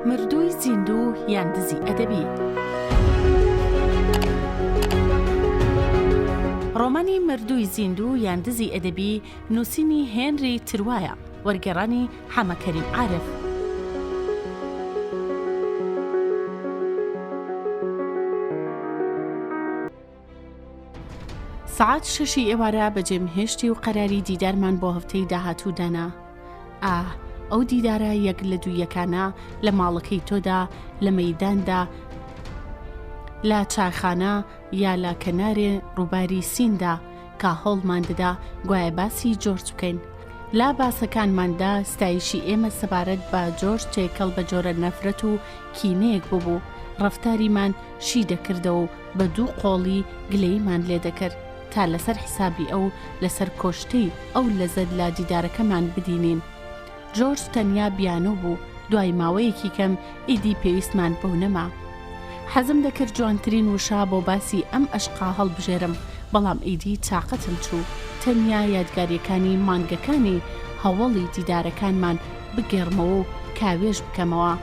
مردووی زیندوو یان دزی ئەدەبی. ڕۆمانی مردووی زیندوو یان دزی ئەدەبی نووسینی هێنری تروایە، وەرگێڕانی حەمەکەریم عارف. سعات 6 ئێوارە بەجێمهێشتی و قەراری دیدارمان بۆ هەفتەی داهاتوو دانا. ئەو دیدارە یەک لە دوویەکانە لە ماڵەکەی تۆدا، لە مەیداندا، لە چاخانە یا لە کەنارێ ڕووباری سیندا کە هەوڵمان دەدا گوایە باسی جۆرج بکەین. لا باسەکانماندا ستایشی ئێمە سەبارەت بە جۆرج تێکەڵ بە جۆرە نەفرەت و کینەیەک بوو. ڕەفتاریمان شی دەکردەوە و بە دوو قۆڵی گلەیمان لێ دەکرد تا لەسەر حسابی ئەو لەسەر کۆشتەی ئەو لەزەت لا دیدارەکەمان بدینین. جۆرج تەنیا بیانۆ بوو. دوای ماوەیەکی کەم ئیدی پێویستمان بەو نەما. حەزم دەکرد جوانترین وشا بۆ باسی ئەم ئەشقا هەڵبژێرم، بەڵام ئیدی تاقەتم چوو. تەنیا یادگاریەکانی مانگەکانی هەوڵی دیدارەکانمان بگێڕمەوە و کاوێژ بکەمەوە.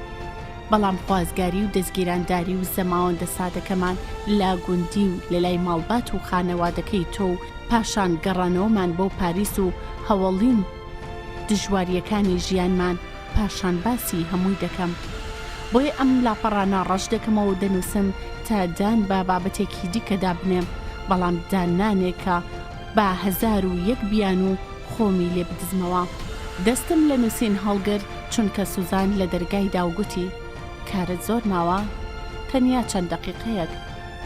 بەڵام خوازگاری و دەستگیرانداری و زەماوەندە سادەکەمان لا گوندی و لە لای ماڵبات و خانەوادەکەی تۆ و پاشان گەڕانەوەمان بۆ پاریس و هەوڵین دژواریەکانی ژیانمان، پاشان باسی هەمووی دەکەم. بۆیە ئەم لاپەڕانە ڕەش دەکەمەوە و دەنووسم تا دان بە بابەتێکی دیکەدا بنێم، بەڵام دانانێکە با 1001 بیان و خۆمی لێ بدزمەوە. دەستم لە نووسین هەڵگرت چونکە سوزان لە دەرگای داوگوتی کارت زۆر ماوە؟ تەنیا چەند دەقیقەیەک.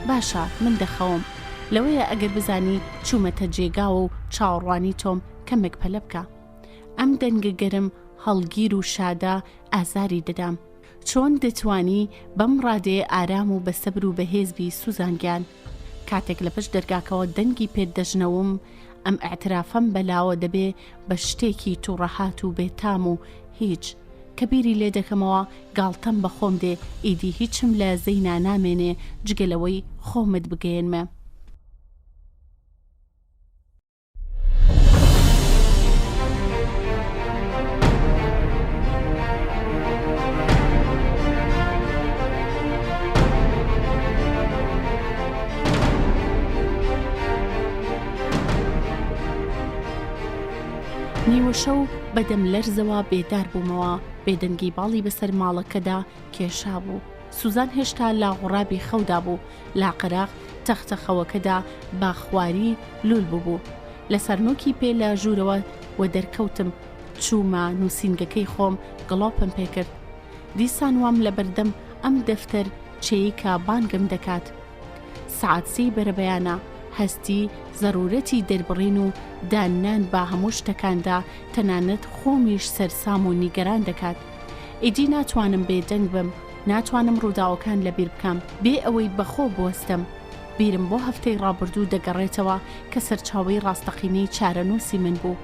باشە من دەخەوم، لەوەیە ئەگەر بزانی چوومەتە جێگا و چاوەڕوانی تۆم کەمێک پەلە بکە. ئەم دەنگە گەرم هەڵگیر و شادە ئازاری دەدام. چۆن دەتوانی بەم ڕادێ ئارام و بەسەبر و بەهێزبی سوزانگیان؟ کاتێک لە پشت دەرگاکەوە دەنگی پێت دەژنەوم، ئەم ئاعترافەم بەلاوە دەبێ بە شتێکی تووڕەهات و بێتام و هیچ کە بیری لێ دەکەمەوە گاڵتەم بە خۆم دێ ئیدی هیچم لە زەینا نامێنێ جگەلەوەی خۆمت بگەێنمە. نیوە شەو بەدەم لەرزەوە بێدار بوومەوە. بێدەنگی باڵی بەسەر ماڵەکەدا کێشا بوو. سوزان هێشتا لا غوڕابی خەودا بوو. لا قەراق تەختە خەوەکەدا با خواری لول بوو. لە سەرنۆکی پێ لە ژوورەوە و دەرکەوتم. چوومە نووسینگەکەی خۆم گڵۆپم پێکرد. دیسان وام لە بەردەم ئەم دەفتەر چێی کە بانگم دەکات. سعات 3 بەرەبەیانە. هەستی زەرورەتی دەربڕین و دانان با هەموو شتەکاندا تەنانەت خۆمیش سەرسام و نیگەران دەکات. ئیدی ناتوانم بێدەنگ بم، ناتوانم ڕووداوەکان لەبیر بکەم بێ ئەوەی بەخۆ بوەستم. بیرم بۆ هەفتەی ڕابردوو دەگەڕێتەوە کە سەرچاوەی ڕاستەقینەی چارەنووسی من بوو.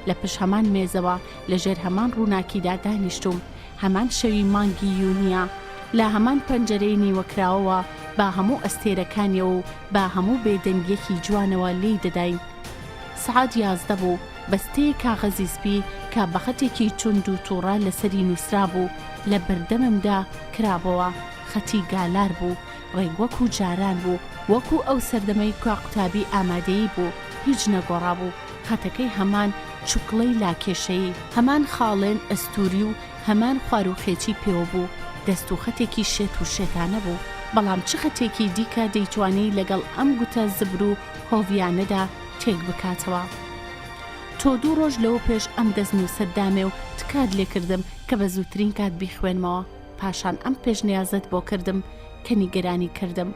لە پشت هەمان مێزەوە لەژێر هەمان ڕووناکیدا دانیشتوم. هەمان شەوی مانگی یونیە لە هەمان پەنجەرەی نیوەکراوەوە با هەموو ئەستێرەکانی و با هەموو بێدەنگیەکی جوانەوە لی دەداین. سعات 11 بوو. بەستەیە کاغەزی سپی کە بەخەتێکی چوند و تووڕە لەسەری نووسرا بوو لە بەردەممدا کرابەوە. خەتی گالار بوو، ڕێگوەک و جاران بوو، وەکو ئەو سەردەمەی کا قوتابی ئامادەیی بوو. هیچ نەگۆڕا بوو. خەتەکەی هەمان چوکڵەی لاکێشەیی، هەمان خاڵێن ئەستوری و هەمان خواروخێکی پێوە بوو. دەست و خەتێکی شێت و شێتانە بوو، بەڵام چ خەتێکی دیکە دەیتوانی لەگەڵ ئەم گوتە زبر و هۆڤیانەدا تێک بکاتەوە. تۆ 2 ڕۆژ لەوە پێش ئەم دەستنووسەت دامێ و تکات لێکردم کە بە زووترین کات بیخوێنمەوە. پاشان ئەم پێشنیازت بۆ کردم کە نیگەرانی کردم.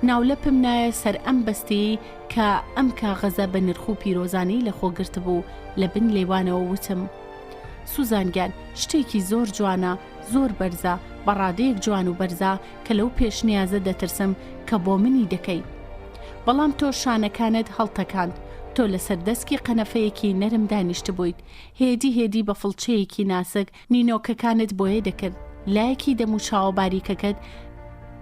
ناولەپم نایە سەر ئەم بەستەیە کە ئەم کاغەزە بە نرخ و پیرۆزانەی لە خۆگرت بوو. لە بن لێوانەوە وتم سوزانگیان شتێکی زۆر جوانە، زۆر بەرزە، بەڕادەیەک جوان و بەرزە کە لەو پێشنیازە دەترسم کە بۆ منی دەکەی. بەڵام تۆ شانەکانت هەڵتەکاند. تۆ لەسەر دەستکی قەنەفەیەکی نەرم دانیشت بوویت. هێدی بە فڵچەیەکی ناسک نینۆکەکانت بۆیە دەکرد. لایەکی دەم و چاوەباریکەکەت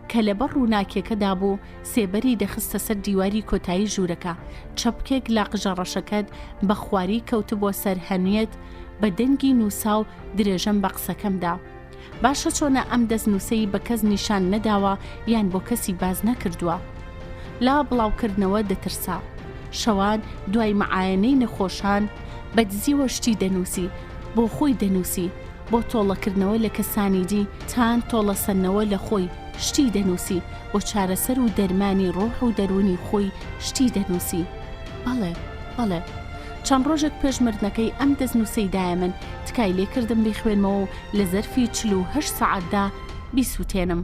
کە لەبەر ڕووناکیەکەدا بوو سێبەری دەخستە سەر دیواری کۆتایی ژوورەکە. چەپکێک لا قژەڕەشەکەت بە خواری کەوتبووە سەر هەنوێت بە دەنگی نووسا و درێژەم بە قسەکەمدا. باشە چۆنە ئەم دەستنووسەی بە کەس نیشان نەداوە یان بۆ کەسی باز نەکردووە. لا بڵاوکردنەوە دەترسا. شەوان دوای مەعاینەی نەخۆشان بەدزیوە شتی دەنووسی، بۆ خۆی دەنووسی، بۆ تۆڵەکردنەوە لە کەسانی دی تان تۆڵەسەنەوە لە خۆی شتی دەنووسی، بۆ چارەسەر و دەرمانی ڕۆح و دەرونی خۆی شتی دەنووسی. بەڵێ چەند ڕۆژێک پێش مردنەکەی ئەم دەستنووسەیدایە من تکای لێکردم بخوێنمەوە و لە زەرفی 48 سەعاتدا بیسووتێنم.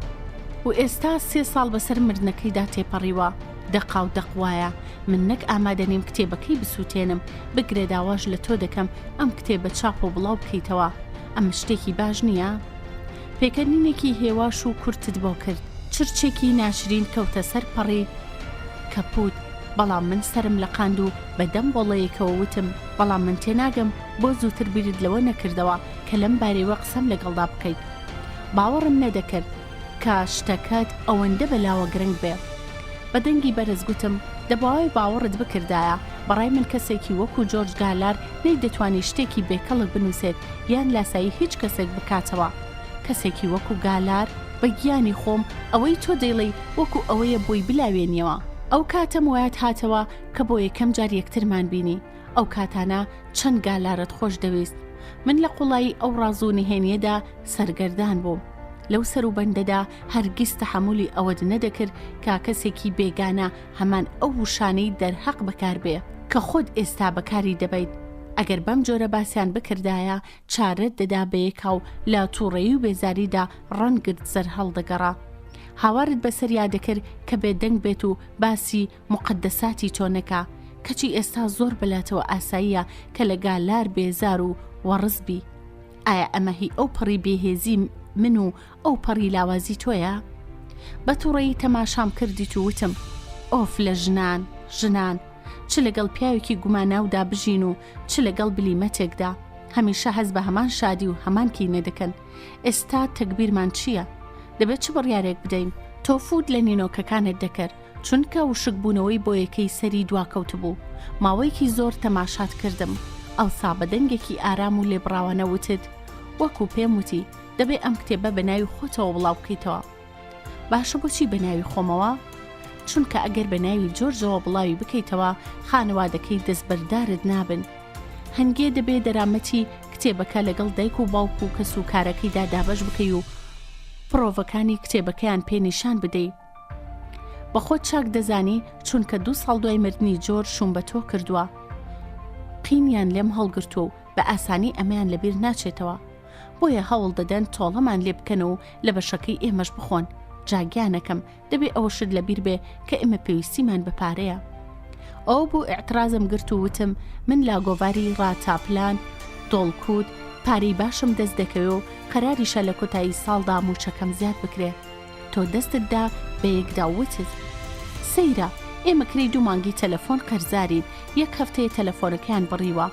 و ئێستا 3 ساڵ بەسەر مردنەکەیدا تێپەڕیوە. دەقا و دەقوایە من نەک ئامادە نیم کتێبەکەی بسووتێنم، بگرێ داواش لە تۆ دەکەم ئەم کتێبە چاپ و بڵاو بکەیتەوە. ئەم شتێکی باش نییە؟ پێکەنینێکی هێواش و کورتت بۆ کرد، چرچێکی ناشرین کەوتە سەر پەڕی کەپوت. بەڵام من سرم لە قاند و بەدەم بۆڵەیەکەوە وتم بەڵام من تێناگەم بۆ زووتر بیرت لەوە نەکردەوە کە لەم بارەوە قسەم لەگەڵدا بکەیت. باوەڕم نەدەکرد کە شتەکەت ئەوەندە بەلاوە گرنگ بێ. بەدەنگی بەرز گوتم دەبوایە باوەڕت بکردایە. بەڕای من کەسێکی وەکو جۆرج گالار نەی دەتوانی شتێکی بێکەڵک بنووسێت یان لاسایی هیچ کەسێک بکاتەوە. کەسێکی وەکو گالار بە گیانی خۆم ئەوەی تۆ دەیڵی وەکو ئەوەیە بۆی بلاوێنیەوە. ئەو کاتەم وایەت هاتەوە کە بۆ یەکەم جار یەکترمان بینی. ئەو کاتانە چەند گالارت خۆش دەویست. من لە قوڵایی ئەو ڕازوو نهێنیەدا سەرگەردان بووم. لەو سەر و بەندەدا هەرگیز تەحمولی ئەوەت نەدەکرد کا کەسێکی بێگانە هەمان ئەو وشانەی دەرهەق بەکار بێ کە خۆت ئێستا بەکاری دەبیت. ئەگەر بەم جۆرە باسییان بکردایە چارەت دەدا بەیەکا و لە تووڕێی و بێزاریدا ڕەنگرت زەر هەڵدەگەڕا. هاوارت بەسەریا دەکرد کە بێدەنگ بێت و باسی مقدساتی تۆ نەکا، کەچی ئێستا زۆر بەلاتەوە ئاساییە کە لە گالار بێزار و وەڕزبی. ئایا ئەمە هی ئەو پەڕی بێهێزی من و ئەو پەڕی لاوازی تۆیە؟ بە تووڕەیی تەماشام کردیت و وتم ئۆف لە ژنان چ لەگەڵ پیاوێکی گوماناودا بژین و چ لەگەڵ بلیمەتێکدا هەمیشە هەز بە هەمان شادی و هەمان کینە دەکەن. ئێستا تەکبیرمان چییە؟ دەبێت چ بڕیارێک بدەین؟ تۆ فوت لە نینۆکەکانت دەکرد چونکە وشکبوونەوەی بۆ یەکەی سەری دواکەوت بوو. ماوەیەکی زۆر تەماشات کردم. ئەوسا بەدەنگێکی ئارام و لێبڕاوانە وتت وەکو پێم وتی دەبێ ئەم کتێبە بە ناوی خۆتەوە بڵاو بکەیتەوە. باشە بۆچی بە ناوی خۆمەوە؟ چونکە ئەگەر بە ناوی جۆرجەوە بڵاوی بکەیتەوە خانەوادەکەی دەستبەردارت نابن. هەنگێ دەبێ دەرامەتی کتێبەکە لەگەڵ دایک و باوک و کەس و کارەکەیدا دابەش بکەی و پرۆڤەکانی کتێبەکەیان پێنیشان بدەی. بە خۆت چاک دەزانی چونکە 2 ساڵ دوای مردنی جۆر شوم بە تۆ کردووە. قینیان لێم هەڵگرتو و بە ئاسانی ئەمەیان لەبیر ناچێتەوە. بۆیە هەوڵ دەدەن تۆڵەمان لێ بکەن و لە بەشەکەی ئێمەش بخۆن. جاگیانەکەم دەبێ ئەوە شت لەبیر بێ کە ئێمە پێویستیمان بەپارەیە. ئەو بوو ئێعترازم گرت و وتم من لاگۆڤاری ڕاتاپلان دۆڵکوت پارەی باشم دەست دەکەوێ و قەراریشە لە کۆتایی ساڵدا موچەکەم زیاد بکرێ. تۆ دەستتدا بە یەکدا وتت سەیرە ئێمە کری 2 مانگی تەلەفۆن قەرزارین، 1 هەفتەیە تەلەفۆنەکەیان بڕیوە.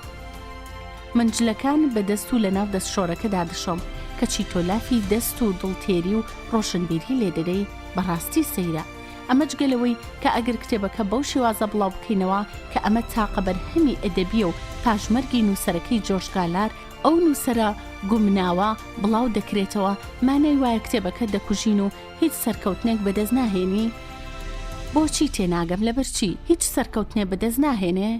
منجلەکان بە دەست و لەناو دەست شۆرەکەدا دەشۆم کەچی تۆ لافی دەست و دڵتێری و ڕۆشنبیری لێ دەدەی. بەڕاستی سەیرە ئەمە جگەلەوەی کە ئەگەر کتێبەکە بەو شێوازە بڵاو بکەینەوە کە ئەمە تاقە بەرهەمی ئەدەبیە و پاشمەرگی نووسەرەکەی جۆرج گالار ئەو نووسەرە گومناوە بڵاو دەکرێتەوە مانای وایە کتێبەکە دەکوژین و هیچ سەرکەوتنێک بەدەست ناهێنی؟ بۆچی تێناگەم لەبەرچی هیچ سەرکەوتنێ بەدەست ناهێنێ؟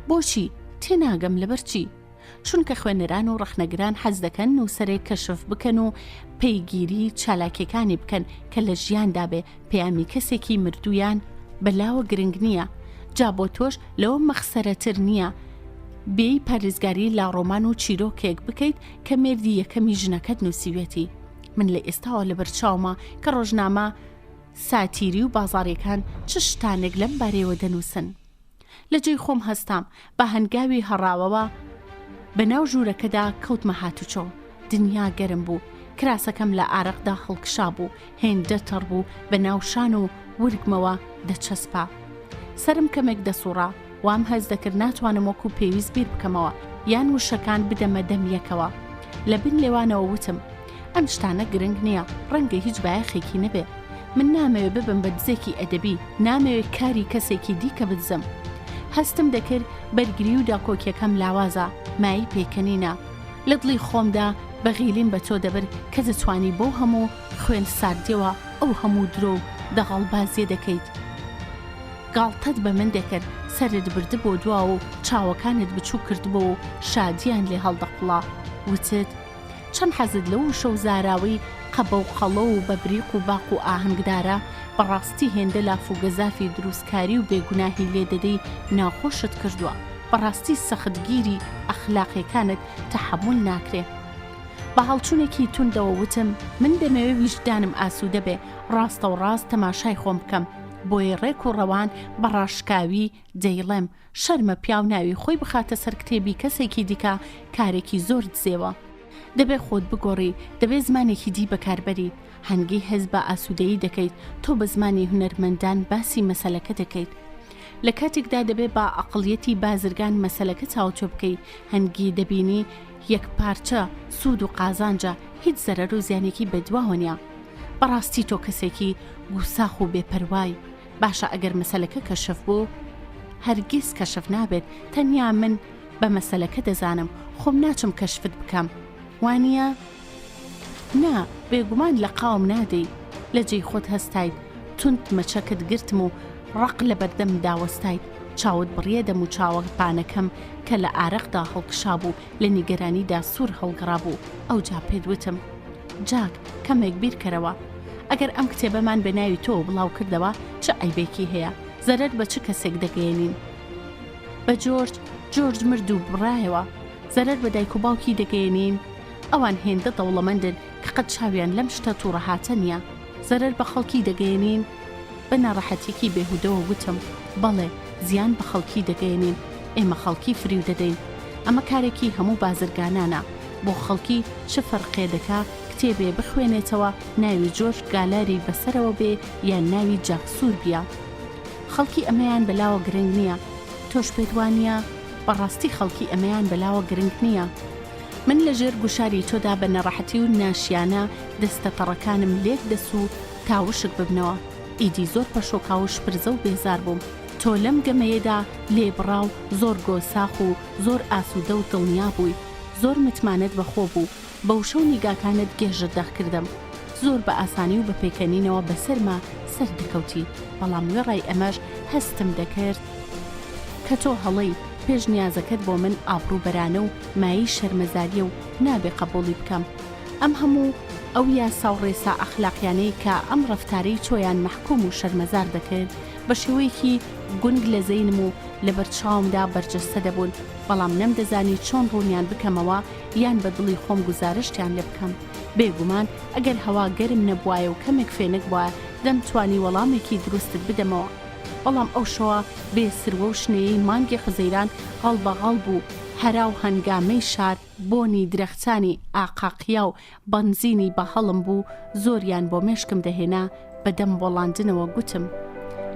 بۆچی تێناگەم لەبەرچی؟ چونکە خوێنەران و ڕەخنەگران حەز دەکەن نووسەرێک کەشف بکەن و پەیگیری چالاکیەکانی بکەن کە لە ژیاندا بێ پەیامی کەسێکی مردویان بەلاوە گرنگ نییە. جا بۆ تۆش لەوە مەخسەرەتر نییە بێی پارێزگاری لا ڕۆمان و چیرۆکێک بکەیت کە مێردی یەکەمی ژنەکەت نووسیوێتی. من لە ئێستاوە لەبەر چاومە کە ڕۆژنامە ساتیری و بازاڕیەکان چ شتانێک لەم بارەیەوە دەنووسن. لە جێی خۆم هەستام بە هەنگاوی هەڕاوەوە بەناو ژوورەکەدا کەوتمە هاتوچۆ. دنیا گەرم بوو، کراسەکەم لە ئارەقدا هەڵکشا بوو، هێندە تەڕ بوو بە ناو شان و ورگمەوە دەچەسپا. سرم کەمێک دەسوڕا، وام هەز دەکرد ناتوانم وەکو پێویست بیر بکەمەوە یان وشەکان بدەمە دەمیەکەوە. لە بن لێوانەوە وتم ئەم شتانە گرنگ نییە، ڕەنگە هیچ بایەخێکی نەبێ. من نامەوێت ببم بە دزێکی ئەدەبی، نامەوێت کاری کەسێکی دیکە بدزم. هەستم دەکرد بەرگری و داکۆکیەکەم لاوازە، مای پێکەنینە. لە دڵی خۆمدا بەغیلیم بە تۆ دەبر کە دەتوانی بۆ هەموو خوێن ساردیەوە ئەو هەموو درۆ و دەغەڵبازیە دەکەیت. گاڵتەت بە من دەکرد، سەرت برد بۆ دوا و چاوەکانت بچوو کردبەوە و شادیان لێ هەڵدەقڵا. وتت چەند حەزت لەو شەو زاراوی قەبە و قەڵە و بەبریق و باق و ئاهەنگدارە بەڕاستی هێندە لاف و گەزافی دروستکاری و بێگوناهی لێ دەدەی ناخۆشت کردووە. بەڕاستی سەختگیری ئەخلاقیەکانت تەحەموڵ ناکرێ. بە هەڵچوونێکی توندەوە وتم من دەمەوێت ویژدانم ئاسوودە بێ، ڕاستە و ڕاست تەماشای خۆم بکەم. بۆی ڕێک و ڕەوان بە ڕاشکاوی دەیڵێم شەرمە پیاو ناوی خۆی بخاتە سەر کتێبی کەسێکی دیکە کارێکی زۆر دزێوە. دەبێ خۆت بگۆڕی، دەبێ زمانێکی دی بەکاربەری. هەنگی هەز بە ئاسوودەیی دەکەیت، تۆ بە زمانی هونەرمەندان باسی مەسەلەکە دەکەیت. لە کاتێکدا دەبێ بە عەقڵیەتی بازرگان مەسەلەکە چاوچۆ بکەی. هەنگی دەبینی یەک پارچە سوود و قازانجا هیچ زەرەر و زیانێکی بەدواوە نیە. بەڕاستی تۆ کەسێکی گوساخ و بێپەروای. باشە ئەگەر مەسەلەکە کەشف بوو هەرگیز کەشف نابێت. تەنیا من بە مەسەلەکە دەزانم، خۆم ناچم کەشفت بکەم، وانە؟ نا، بێگومان لە قاوم نادەی. لە جێی خۆت هەستایت، توند مەچەکت گرتم و ڕق لە بەردەم داوەستایت. چاوت بڕیە دەم و چاوەپانەکەم کە لە ئارەقدا هەڵکشا بوو لە نیگەرانیدا سوور هەڵگەڕا بوو. ئەو جا پێت وتم جاک کەمێک بیرکەرەوە، ئەگەر ئەم کتێبەمان بە ناوی تۆ بڵاو کردەوە چه ئایبێکی هەیە؟ زەرەر بە چ کەسێک دەگەێنین؟ بە جۆرج مرد و بڕایەوە. زەرەر بە دایک و باوکی دەگەێنین؟ ئەوان هێندە دەوڵەمەندن کە قەت چاویان لەم شتە تووڕەهاتە نییە. زەرەر بە خەڵکی دەگەێنین؟ بە ناڕەحەتێکی بێهودەوە وتم بەڵێ، زیان بە خەڵکی دەگەێنین. ئێمە خەڵکی فریو دەدەین. ئەمە کارێکی هەموو بازرگانانە. بۆ خەڵکی چه فەرقێ دەکا کتێبێ بخوێنێتەوە ناوی جۆرج گالاری بەسەرەوە بێ یان ناوی جاکسوور بیا؟ خەڵکی ئەمەیان بەلاوە گرنگ نییە. تۆش پێت وانە؟ بەڕاستی خەڵکی ئەمەیان بەلاوە گرنگ نییە. من لەژێر گوشاری تۆدا بە نەڕەحەتی و ناشیانە دەستە پەڕەکانم لێک دەسوو تاوشک ببنەوە. ئیدی زۆر پەشۆکاوش پرزە و بێزار بووم. تۆ لەم گەمەیەدا لێبڕاو زۆر گۆساخ و زۆر ئاسوودە و دڵنیا بووی. زۆر متمانەت بەخۆ بوو. بەو شەو نیگاکانت گێژت دەخکردم. زۆر بە ئاسانی و بە پێکەنینەوە بەسەرما سەر دەکەوتی. بەڵام وێڕای ئەمەش هەستم دەکرد کە تۆ هەڵەی پێش نیازەکەت بۆ من ئابڕوو بەرانە و مایی شەرمەزاریە و نابێ قبوڵی بکەم. ئەم هەموو ئەو یاسا و ڕێسا ئەخلاقیانەی کە ئەم ڕەفتارەی چۆیان مەحکوم و شەرمەزار دەکرد بە شێوەیەکی گونگ لە زەینم و لە بەرچاومدا بەرجەستە دەبوون. بەڵام نەمدەزانی چۆن ڕوونیان بکەمەوە یان بە دڵی خۆم گزارشتیان لێ بکەم. بێگومان ئەگەر هەوا گەرم نەبوایە و کەمێک فێنک بووە دەمتوانی وەڵامێکی دروستت بدەمەوە. بەڵام ئەو شەوە بێ سروە و شنەیەی مانگی خزەیران هەڵ بەغەڵ بوو. هەرا و هەنگامەی شار بۆنی درەختانی ئاقاقیا و بەنزینی بە هەڵم بوو. زۆریان بۆ مێشکم دەهێنا. بەدەم بۆڵاندنەوە گوتم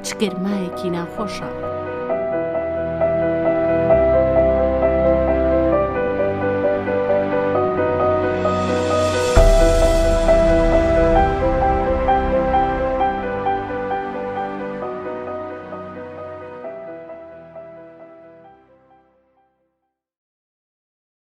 چ گەرمایەکی ناخۆشە.